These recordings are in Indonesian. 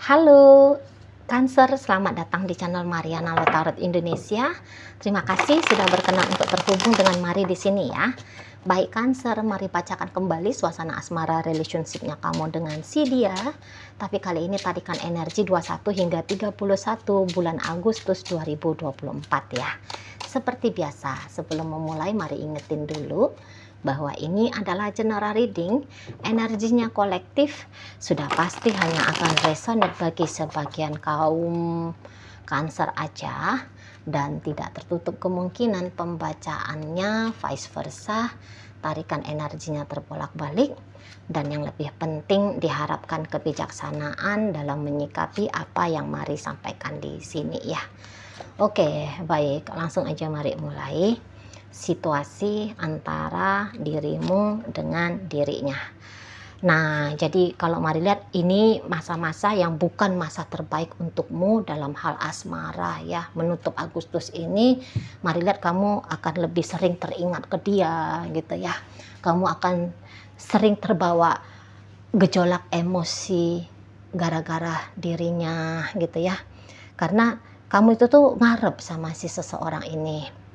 Halo Cancer, selamat datang di channel Mariana Tarot Indonesia. Terima kasih sudah berkenan untuk terhubung dengan Mari di sini ya. Baik Cancer, mari bacakan kembali suasana asmara relationship-nya kamu dengan si dia. Tapi kali ini tarikan energi 21 hingga 31 bulan Agustus 2024 ya. Seperti biasa, sebelum memulai mari ingetin dulu bahwa ini adalah general reading, energinya kolektif, sudah pasti hanya akan resonate bagi sebagian kaum Cancer aja, dan tidak tertutup kemungkinan pembacaannya vice versa, tarikan energinya terbolak-balik, dan yang lebih penting diharapkan kebijaksanaan dalam menyikapi apa yang Mari sampaikan di sini ya. Oke, baik, langsung aja mari mulai. Situasi antara dirimu dengan dirinya. Nah, jadi kalau mari lihat, ini masa-masa yang bukan masa terbaik untukmu dalam hal asmara ya. Menutup Agustus ini, mari lihat kamu akan lebih sering teringat ke dia gitu ya. Kamu akan sering terbawa gejolak emosi gara-gara dirinya gitu ya. Karena kamu itu tuh ngarep sama si seseorang ini.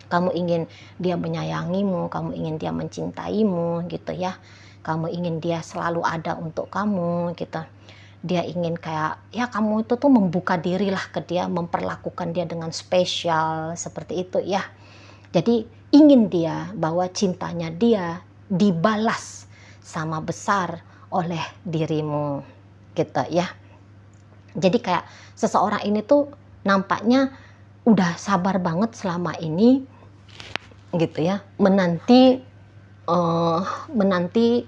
Kamu ingin dia menyayangimu, kamu ingin dia mencintaimu gitu ya. Kamu ingin dia selalu ada untuk kamu gitu. Dia ingin kayak ya kamu itu tuh membuka diri lah ke dia, memperlakukan dia dengan spesial seperti itu ya. Jadi ingin dia bahwa cintanya dia dibalas sama besar oleh dirimu gitu ya. Jadi kayak seseorang ini tuh nampaknya udah sabar banget selama ini gitu ya, menanti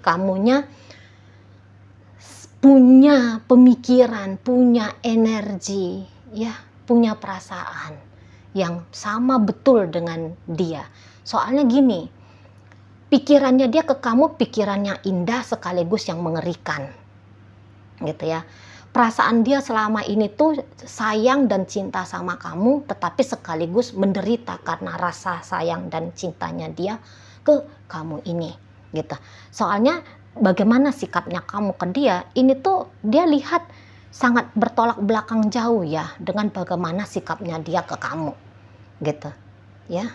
kamunya punya pemikiran, punya energi ya, punya perasaan yang sama betul dengan dia. Soalnya gini, pikirannya dia ke kamu pikirannya indah sekaligus yang mengerikan gitu ya. Perasaan dia selama ini tuh sayang dan cinta sama kamu, tetapi sekaligus menderita karena rasa sayang dan cintanya dia ke kamu ini gitu. Soalnya bagaimana sikapnya kamu ke dia, ini tuh dia lihat sangat bertolak belakang jauh ya dengan bagaimana sikapnya dia ke kamu gitu ya.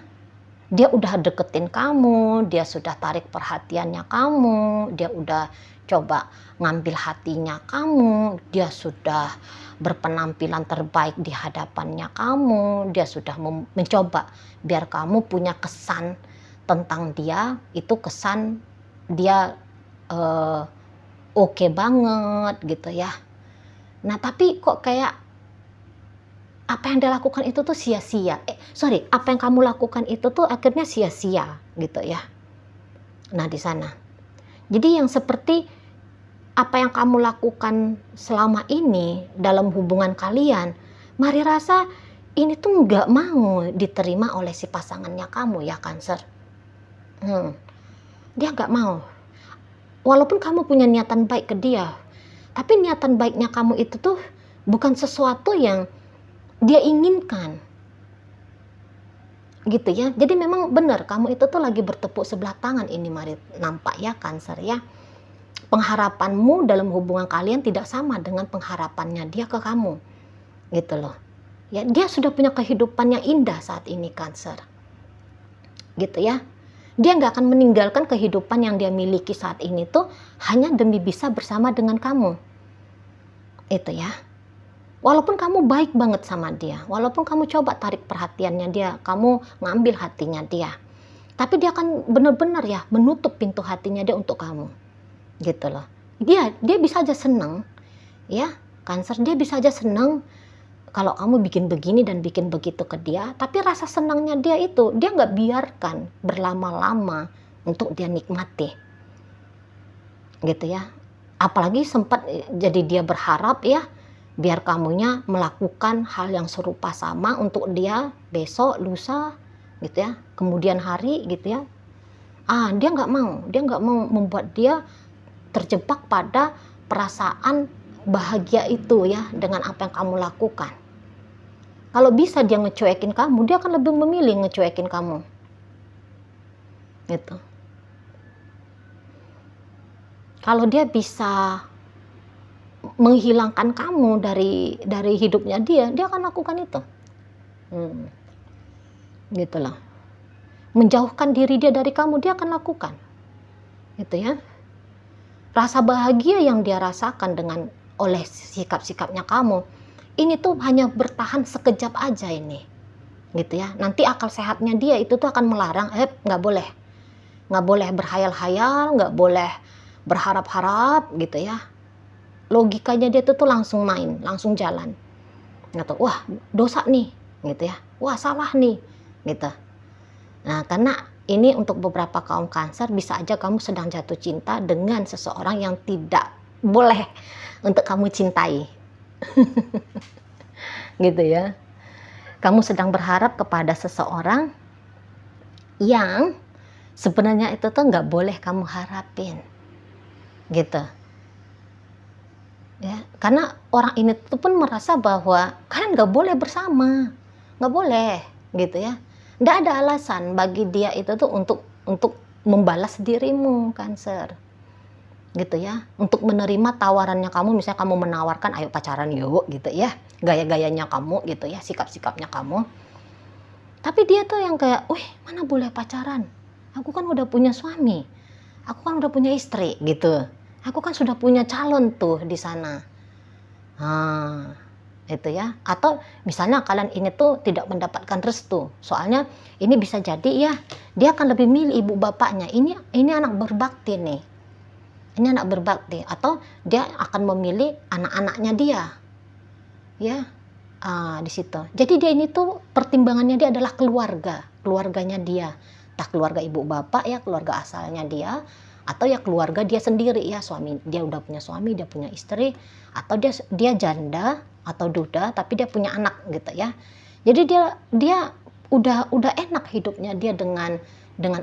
Dia udah deketin kamu, dia sudah tarik perhatiannya kamu, dia udah coba ngambil hatinya kamu, dia sudah berpenampilan terbaik di hadapannya kamu, dia sudah mencoba biar kamu punya kesan tentang dia, itu kesan dia oke banget gitu ya. Nah tapi kok kayak apa yang dia lakukan itu tuh sia-sia. Apa yang kamu lakukan itu tuh akhirnya sia-sia gitu ya. Nah di sana. Jadi yang seperti apa yang kamu lakukan selama ini dalam hubungan kalian, Mari rasa ini tuh nggak mau diterima oleh si pasangannya kamu ya Cancer. Dia nggak mau. Walaupun kamu punya niatan baik ke dia, tapi niatan baiknya kamu itu tuh bukan sesuatu yang dia inginkan gitu ya. Jadi memang benar kamu itu tuh lagi bertepuk sebelah tangan ini Mari nampak ya Cancer ya. Pengharapanmu dalam hubungan kalian tidak sama dengan pengharapannya dia ke kamu gitu loh ya. Dia sudah punya kehidupan yang indah saat ini Cancer gitu ya. Dia nggak akan meninggalkan kehidupan yang dia miliki saat ini tuh hanya demi bisa bersama dengan kamu itu ya. Walaupun kamu baik banget sama dia, walaupun kamu coba tarik perhatiannya dia, kamu ngambil hatinya dia, tapi dia akan benar-benar ya menutup pintu hatinya dia untuk kamu, gitu loh. Dia bisa aja seneng, ya Cancer, dia bisa aja seneng kalau kamu bikin begini dan bikin begitu ke dia, tapi rasa senangnya dia itu dia nggak biarkan berlama-lama untuk dia nikmati, gitu ya. Apalagi sempat jadi dia berharap ya biar kamunya melakukan hal yang serupa sama untuk dia besok, lusa gitu ya, kemudian hari gitu ya. Dia nggak mau membuat dia terjebak pada perasaan bahagia itu ya dengan apa yang kamu lakukan. Kalau bisa dia ngecuekin kamu, dia akan lebih memilih ngecuekin kamu gitu. Kalau dia bisa menghilangkan kamu dari hidupnya dia akan lakukan itu. Gitu loh. Menjauhkan diri dia dari kamu, dia akan lakukan. Gitu ya. Rasa bahagia yang dia rasakan oleh sikap-sikapnya kamu, ini tuh hanya bertahan sekejap aja ini. Gitu ya. Nanti akal sehatnya dia itu tuh akan melarang, nggak boleh berhayal-hayal, nggak boleh berharap-harap gitu ya. Logikanya dia tuh langsung main, langsung jalan. Gitu. Wah, dosa nih, gitu ya. Wah, salah nih, gitu. Nah, karena ini untuk beberapa kaum Cancer, bisa aja kamu sedang jatuh cinta dengan seseorang yang tidak boleh untuk kamu cintai. Gitu ya. Kamu sedang berharap kepada seseorang yang sebenarnya itu tuh nggak boleh kamu harapin. Gitu. Ya, karena orang ini tuh pun merasa bahwa kalian nggak boleh bersama. Nggak boleh, gitu ya. Nggak ada alasan bagi dia itu tuh untuk membalas dirimu, Cancer. Gitu ya. Untuk menerima tawarannya kamu, misalnya kamu menawarkan ayo pacaran yuk gitu ya. Gaya-gayanya kamu gitu ya, sikap-sikapnya kamu. Tapi dia tuh yang kayak, "Wih, mana boleh pacaran? Aku kan udah punya suami. Aku kan udah punya istri," gitu. "Aku kan sudah punya calon tuh di sana." Nah, itu ya. Atau misalnya kalian ini tuh tidak mendapatkan restu, soalnya ini bisa jadi ya dia akan lebih milih ibu bapaknya, ini anak berbakti nih, ini anak berbakti, atau dia akan memilih anak-anaknya dia ya. Di situ jadi dia ini tuh pertimbangannya dia adalah keluarganya dia, entah keluarga ibu bapak ya, keluarga asalnya dia, atau ya keluarga dia sendiri ya, suami dia udah punya suami, dia punya istri, atau dia janda atau duda tapi dia punya anak gitu ya. Jadi dia udah enak hidupnya dia dengan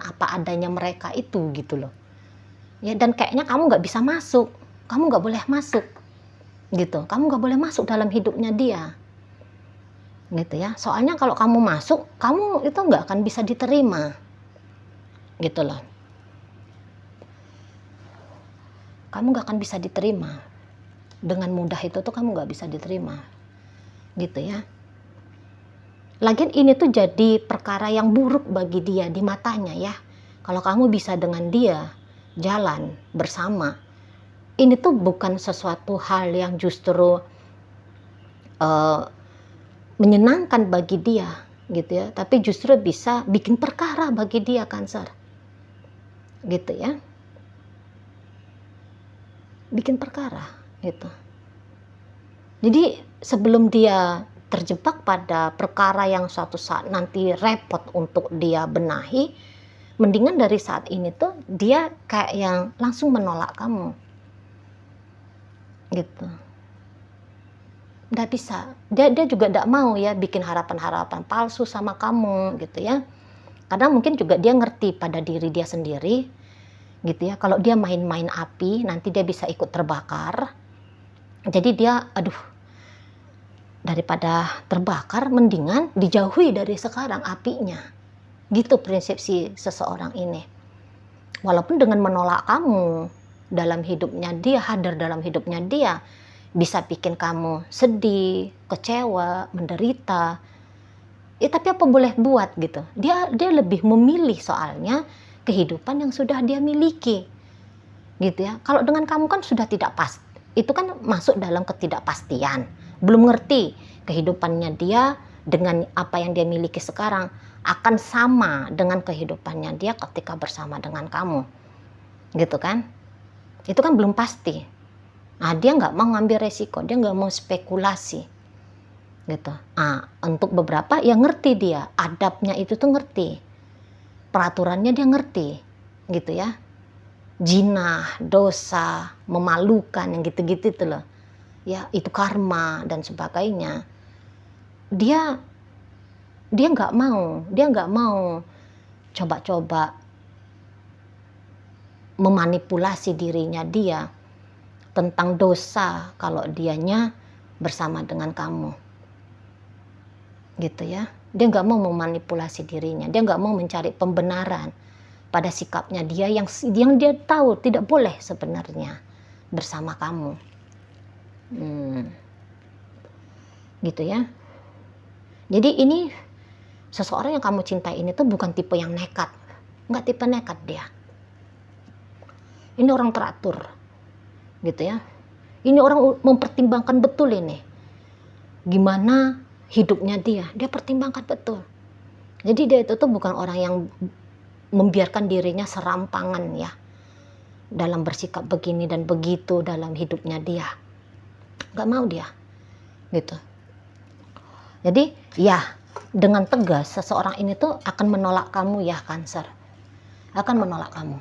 apa adanya mereka itu gitu loh ya. Dan kayaknya kamu nggak bisa masuk, kamu nggak boleh masuk gitu, kamu nggak boleh masuk dalam hidupnya dia gitu ya. Soalnya kalau kamu masuk, kamu itu nggak akan bisa diterima gitu loh. Kamu nggak akan bisa diterima dengan mudah, itu tuh kamu nggak bisa diterima gitu ya. Lagian ini tuh jadi perkara yang buruk bagi dia di matanya ya. Kalau kamu bisa dengan dia jalan bersama, ini tuh bukan sesuatu hal yang justru menyenangkan bagi dia gitu ya, tapi justru bisa bikin perkara bagi dia, Cancer gitu ya. Bikin perkara gitu. Jadi sebelum dia terjebak pada perkara yang suatu saat nanti repot untuk dia benahi, mendingan dari saat ini tuh dia kayak yang langsung menolak kamu gitu. Nggak bisa, dia juga nggak mau ya bikin harapan-harapan palsu sama kamu gitu ya. Karena mungkin juga dia ngerti pada diri dia sendiri gitu ya, kalau dia main-main api nanti dia bisa ikut terbakar. Jadi dia daripada terbakar mendingan dijauhi dari sekarang apinya gitu, prinsip si seseorang ini. Walaupun dengan menolak kamu dalam hidupnya dia, hadir dalam hidupnya dia, bisa bikin kamu sedih, kecewa, menderita ya, tapi apa boleh buat gitu. Dia lebih memilih soalnya kehidupan yang sudah dia miliki gitu ya. Kalau dengan kamu kan sudah tidak pasti, itu kan masuk dalam ketidakpastian, belum ngerti kehidupannya dia dengan apa yang dia miliki sekarang akan sama dengan kehidupannya dia ketika bersama dengan kamu gitu kan. Itu kan belum pasti. Nah, dia nggak mau ngambil resiko, dia nggak mau spekulasi gitu. Untuk beberapa ya ngerti, dia adabnya itu tuh ngerti, peraturannya dia ngerti gitu ya. Jinah, dosa, memalukan, yang gitu-gitu itu loh ya, itu karma dan sebagainya. Dia nggak mau coba-coba memanipulasi dirinya dia tentang dosa kalau dianya bersama dengan kamu gitu ya. Dia nggak mau memanipulasi dirinya, dia nggak mau mencari pembenaran pada sikapnya dia yang dia tahu tidak boleh sebenarnya bersama kamu Hmm, gitu ya. Jadi ini seseorang yang kamu cintai ini tuh bukan tipe yang nekat. Nggak tipe nekat dia. Ini orang teratur. Gitu ya. Ini orang mempertimbangkan betul ini. Gimana hidupnya dia. Dia pertimbangkan betul. Jadi dia itu tuh bukan orang yang membiarkan dirinya serampangan ya. Dalam bersikap begini dan begitu dalam hidupnya dia. Nggak mau dia. Gitu. Jadi ya dengan tegas seseorang ini tuh akan menolak kamu ya Cancer. Akan menolak kamu.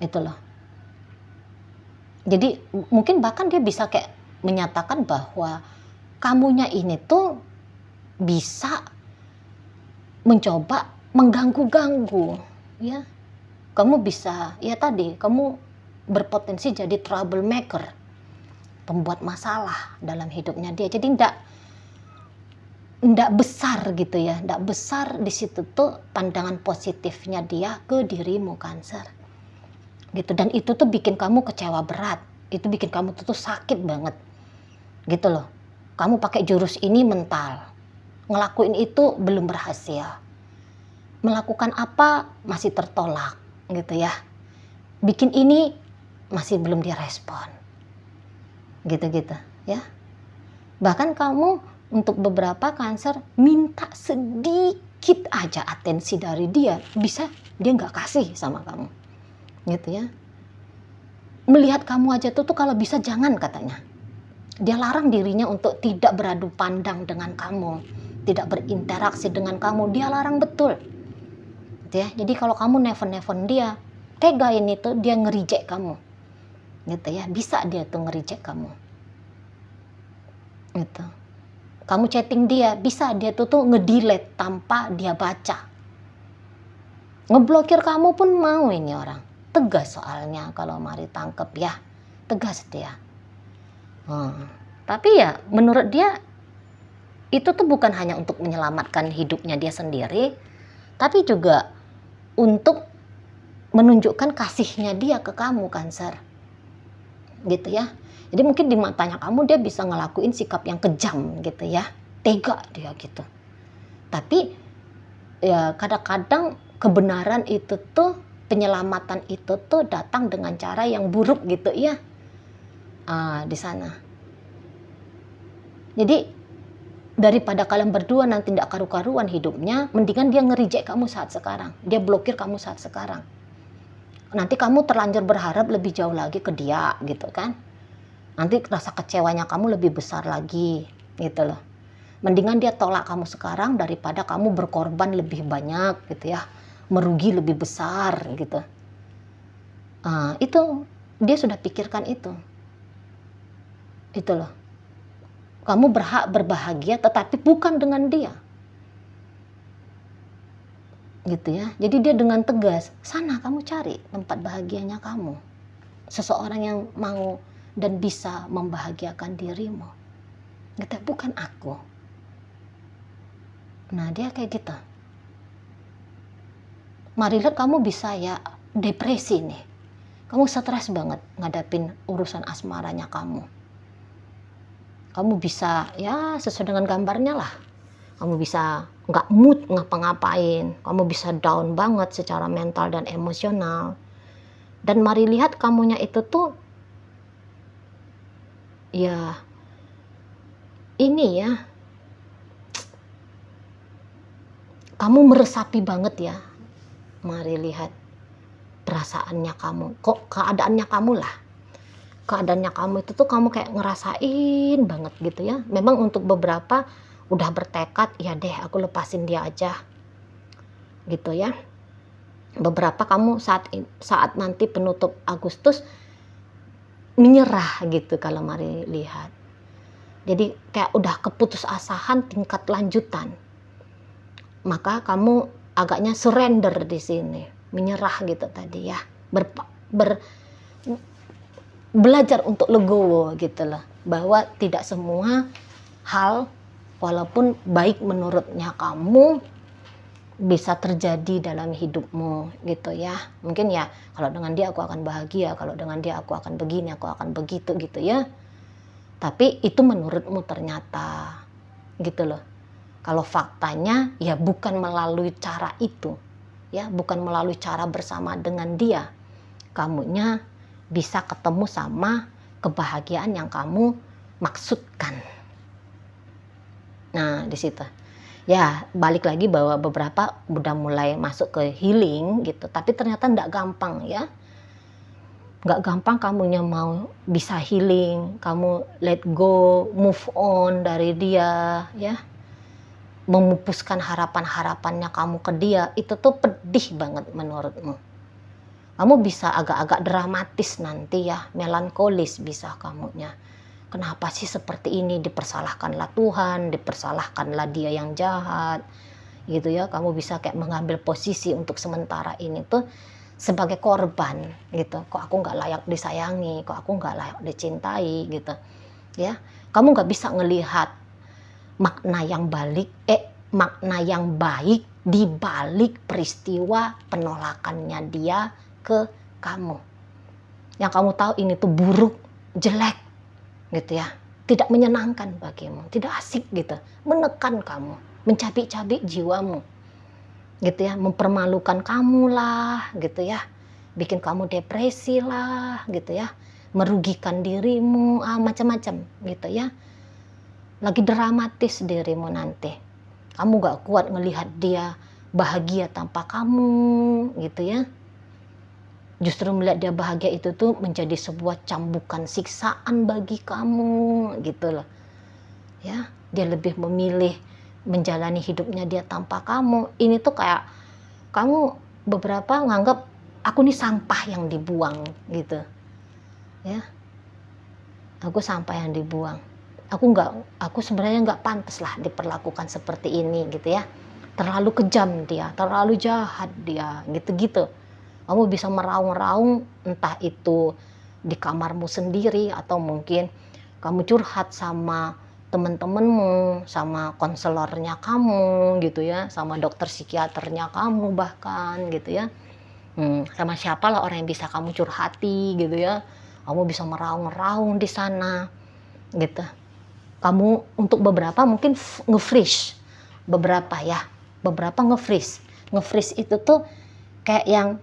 Itu loh. Jadi mungkin bahkan dia bisa kayak menyatakan bahwa kamunya ini tuh bisa mencoba mengganggu-ganggu ya. Kamu bisa ya tadi kamu berpotensi jadi troublemaker, pembuat masalah dalam hidupnya dia. Jadi ndak besar gitu ya, ndak besar di situ tuh pandangan positifnya dia ke dirimu Cancer gitu. Dan itu tuh bikin kamu kecewa berat, itu bikin kamu tuh sakit banget gitu loh. Kamu pakai jurus ini mental, ngelakuin itu belum berhasil, melakukan apa masih tertolak gitu ya, bikin ini masih belum direspon gitu-gitu ya. Bahkan kamu untuk beberapa Cancer minta sedikit aja atensi dari dia, bisa dia nggak kasih sama kamu gitu ya. Melihat kamu aja tuh kalau bisa jangan katanya. Dia larang dirinya untuk tidak beradu pandang dengan kamu, tidak berinteraksi dengan kamu, dia larang betul gitu ya. Jadi kalau kamu nelfon dia, tegain itu dia nge-reject kamu gitu ya. Bisa dia tuh nge-reject kamu gitu. Kamu chatting dia, bisa dia tuh nge-delete tanpa dia baca. Ngeblokir kamu pun mau ini orang. Tegas soalnya kalau mari tangkep ya. Tegas dia. Tapi ya menurut dia itu tuh bukan hanya untuk menyelamatkan hidupnya dia sendiri, tapi juga untuk menunjukkan kasihnya dia ke kamu Cancer. Gitu ya. Jadi mungkin di matanya kamu dia bisa ngelakuin sikap yang kejam gitu ya. Tega dia gitu. Tapi ya kadang-kadang kebenaran itu tuh, penyelamatan itu tuh datang dengan cara yang buruk gitu ya. Di sana. Jadi daripada kalian berdua nanti tidak karu-karuan hidupnya, mendingan dia nge-reject kamu saat sekarang. Dia blokir kamu saat sekarang. Nanti kamu terlanjur berharap lebih jauh lagi ke dia gitu kan. Nanti rasa kecewanya kamu lebih besar lagi gitu loh. Mendingan dia tolak kamu sekarang daripada kamu berkorban lebih banyak gitu ya. Merugi lebih besar gitu. Itu dia sudah pikirkan itu. Itu loh. Kamu berhak berbahagia tetapi bukan dengan dia. Gitu ya. Jadi dia dengan tegas, sana kamu cari tempat bahagianya kamu. Seseorang yang mau dan bisa membahagiakan dirimu. Gitu, bukan aku. Nah, dia kayak gitu. Mari lihat kamu bisa ya depresi nih. Kamu stres banget ngadapin urusan asmaranya kamu. Kamu bisa ya sesuai dengan gambarnya lah. Kamu bisa nggak mood ngapa-ngapain. Kamu bisa down banget secara mental dan emosional. Dan mari lihat kamunya itu tuh ya ini ya. Kamu meresapi banget ya. Mari lihat perasaannya kamu. Kok keadaannya kamu lah. Keadaannya kamu itu tuh kamu kayak ngerasain banget gitu ya. Memang untuk beberapa udah bertekad, ya deh aku lepasin dia aja. Gitu ya. Beberapa kamu saat nanti penutup Agustus menyerah gitu kalau mari lihat. Jadi kayak udah keputusasaan tingkat lanjutan. Maka kamu agaknya surrender di sini, menyerah gitu tadi ya. Belajar untuk legowo gitu loh, bahwa tidak semua hal walaupun baik menurutnya kamu bisa terjadi dalam hidupmu gitu ya. Mungkin ya kalau dengan dia aku akan bahagia, kalau dengan dia aku akan begini, aku akan begitu gitu ya. Tapi itu menurutmu ternyata, gitu loh. Kalau faktanya ya bukan melalui cara itu, ya bukan melalui cara bersama dengan dia, kamunya bisa ketemu sama kebahagiaan yang kamu maksudkan. Nah di situ ya balik lagi bahwa beberapa udah mulai masuk ke healing gitu, tapi ternyata nggak gampang ya, nggak gampang kamunya mau bisa healing, kamu let go, move on dari dia ya, memupuskan harapan-harapannya kamu ke dia, itu tuh pedih banget menurutmu. Kamu bisa agak-agak dramatis nanti ya, melankolis bisa kamunya. Kenapa sih seperti ini, dipersalahkanlah Tuhan, dipersalahkanlah dia yang jahat, gitu ya. Kamu bisa kayak mengambil posisi untuk sementara ini tuh sebagai korban, gitu. Kok aku nggak layak disayangi, kok aku nggak layak dicintai, gitu. Ya, kamu nggak bisa ngelihat makna yang baik di balik peristiwa penolakannya dia ke kamu. Yang kamu tahu ini tuh buruk, jelek, gitu ya, tidak menyenangkan bagimu, tidak asik gitu, menekan kamu, mencabik-cabik jiwamu, gitu ya, mempermalukan kamu lah, gitu ya, bikin kamu depresi lah, gitu ya, merugikan dirimu, macam-macam, gitu ya. Lagi dramatis dirimu nanti, kamu gak kuat ngelihat dia bahagia tanpa kamu, gitu ya. Justru melihat dia bahagia itu tuh menjadi sebuah cambukan siksaan bagi kamu, gitu loh. Ya, dia lebih memilih menjalani hidupnya dia tanpa kamu. Ini tuh kayak kamu beberapa nganggap aku nih sampah yang dibuang, gitu. Ya. Aku sampah yang dibuang. Aku sebenarnya nggak pantas lah diperlakukan seperti ini, gitu ya. Terlalu kejam dia, terlalu jahat dia, gitu-gitu. Kamu bisa meraung-raung, entah itu di kamarmu sendiri atau mungkin kamu curhat sama temen-temenmu, sama konselornya kamu, gitu ya, sama dokter psikiaternya kamu bahkan, gitu ya. Sama siapalah orang yang bisa kamu curhati, gitu ya. Kamu bisa meraung-raung di sana, gitu. Kamu untuk beberapa mungkin nge-freeze, beberapa nge-freeze. Nge-freeze itu tuh kayak yang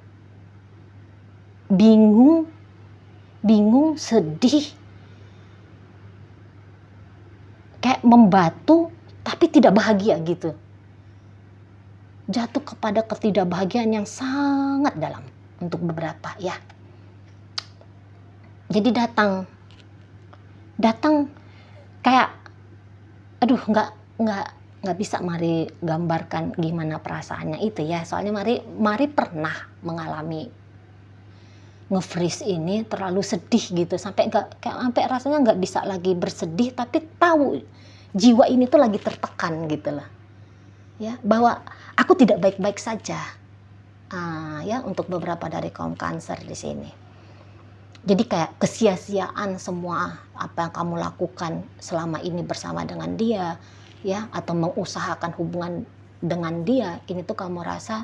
bingung, sedih, kayak membatu tapi tidak bahagia gitu. Jatuh kepada ketidakbahagiaan yang sangat dalam untuk beberapa ya. Jadi datang kayak aduh nggak bisa Mari gambarkan gimana perasaannya itu ya. Soalnya Mari pernah mengalami nge-freeze ini, terlalu sedih gitu, sampai rasanya nggak bisa lagi bersedih, tapi tahu jiwa ini tuh lagi tertekan gitu lah ya, bahwa aku tidak baik-baik saja ya, untuk beberapa dari kaum Cancer di sini. Jadi kayak kesia-siaan semua apa yang kamu lakukan selama ini bersama dengan dia ya, atau mengusahakan hubungan dengan dia, ini tuh kamu rasa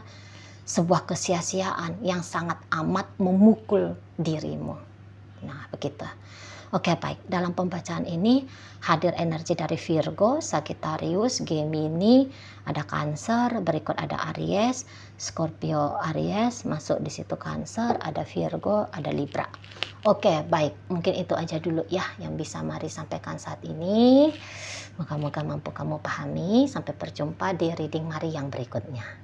sebuah kesia-siaan yang sangat amat memukul dirimu. Nah, begitu. Oke, baik. Dalam pembacaan ini hadir energi dari Virgo, Sagittarius, Gemini, ada Cancer, berikut ada Aries, Scorpio, Aries, masuk di situ Cancer, ada Virgo, ada Libra. Oke, baik. Mungkin itu aja dulu ya yang bisa Mari sampaikan saat ini. Moga-moga mampu kamu pahami. Sampai berjumpa di reading Mari yang berikutnya.